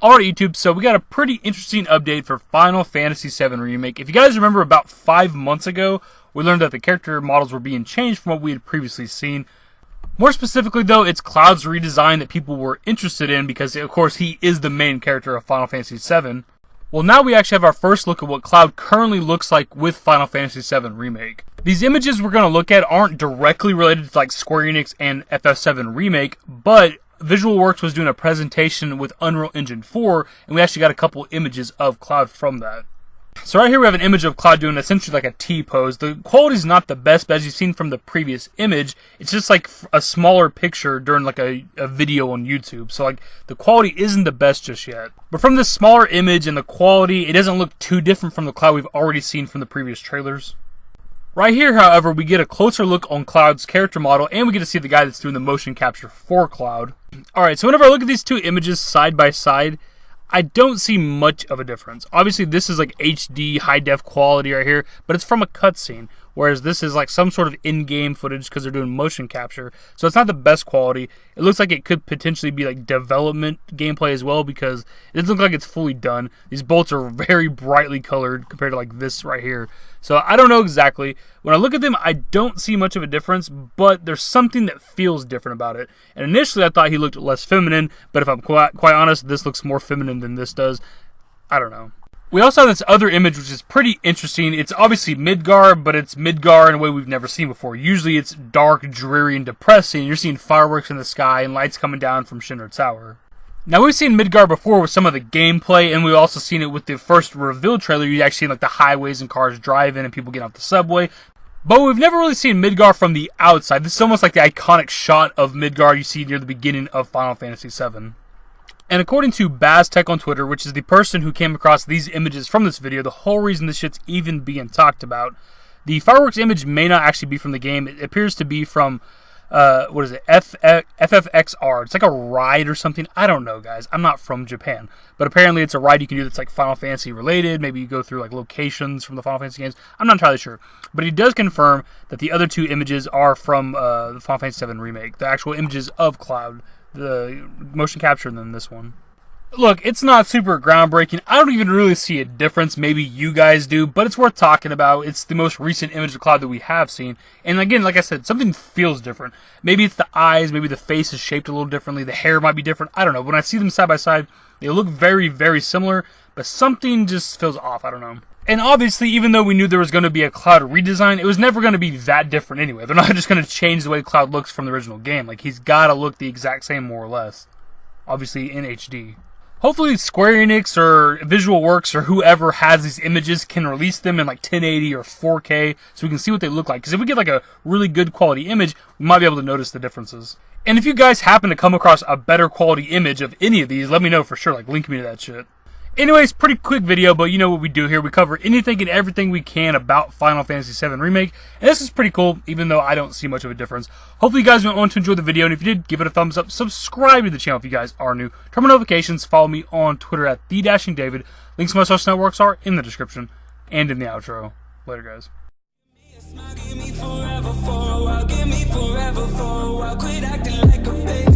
Alright YouTube, so we got a pretty interesting update for Final Fantasy VII Remake. If you guys remember, about 5 months ago, we learned that the character models were being changed from what we had previously seen. More specifically though, it's Cloud's redesign that people were interested in because of course he is the main character of Final Fantasy VII. Well, now we actually have our first look at what Cloud currently looks like with Final Fantasy VII Remake. These images we're going to look at aren't directly related to like Square Enix and FF7 Remake, but Visual Works was doing a presentation with Unreal Engine 4, and we actually got a couple images of Cloud from that. So right here we have an image of Cloud doing essentially like a T-pose. The quality's not the best, but as you've seen from the previous image, it's just like a smaller picture during like a video on YouTube. So like the quality isn't the best just yet. But from this smaller image and the quality, it doesn't look too different from the Cloud we've already seen from the previous trailers. Right here, however, we get a closer look on Cloud's character model, and we get to see the guy that's doing the motion capture for Cloud. Alright, so whenever I look at these two images side by side, I don't see much of a difference. Obviously, this is like HD, high-def quality right here, but it's from a cutscene, whereas this is like some sort of in-game footage because they're doing motion capture. So it's not the best quality. It looks like it could potentially be like development gameplay as well because it doesn't look like it's fully done. These bolts are very brightly colored compared to like this right here. So I don't know exactly. When I look at them, I don't see much of a difference, but there's something that feels different about it. And initially I thought he looked less feminine, but if I'm quite honest, this looks more feminine than this does. I don't know. We also have this other image which is pretty interesting. It's obviously Midgar, but it's Midgar in a way we've never seen before. Usually it's dark, dreary, and depressing. You're seeing fireworks in the sky and lights coming down from Shinra Tower. Now, we've seen Midgar before with some of the gameplay, and we've also seen it with the first reveal trailer. You actually see like the highways and cars driving and people getting off the subway. But we've never really seen Midgar from the outside. This is almost like the iconic shot of Midgar you see near the beginning of Final Fantasy VII. And according to BazTech on Twitter, which is the person who came across these images from this video, the whole reason this shit's even being talked about, the fireworks image may not actually be from the game. It appears to be from what is it? FFXR. It's like a ride or something. I don't know, guys. I'm not from Japan. But apparently it's a ride you can do that's like Final Fantasy related. Maybe you go through like locations from the Final Fantasy games. I'm not entirely sure. But he does confirm that the other two images are from the Final Fantasy VII Remake. The actual images of Cloud. The motion capture than this one. Look, it's not super groundbreaking. I don't even really see a difference. Maybe you guys do, but it's worth talking about. It's the most recent image of Cloud that we have seen. And again, like I said, something feels different. Maybe it's the eyes, maybe the face is shaped a little differently, the hair might be different. I don't know. When I see them side by side, they look very, very similar, but something just feels off. I don't know. And obviously, even though we knew there was going to be a Cloud redesign, it was never going to be that different anyway. They're not just going to change the way Cloud looks from the original game. Like, he's got to look the exact same, more or less. Obviously, in HD. Hopefully Square Enix or Visual Works or whoever has these images can release them in like 1080 or 4K so we can see what they look like. Because if we get like a really good quality image, we might be able to notice the differences. And if you guys happen to come across a better quality image of any of these, let me know for sure. Like, link me to that shit. Anyways, pretty quick video, but you know what we do here. We cover anything and everything we can about Final Fantasy VII Remake. And this is pretty cool, even though I don't see much of a difference. Hopefully you guys went on to enjoy the video, and if you did, give it a thumbs up. Subscribe to the channel if you guys are new. Turn on notifications. Follow me on Twitter at TheDashingDavid. Links to my social networks are in the description and in the outro. Later, guys. Give me forever for a while, give me forever for a while. Quit acting like a baby.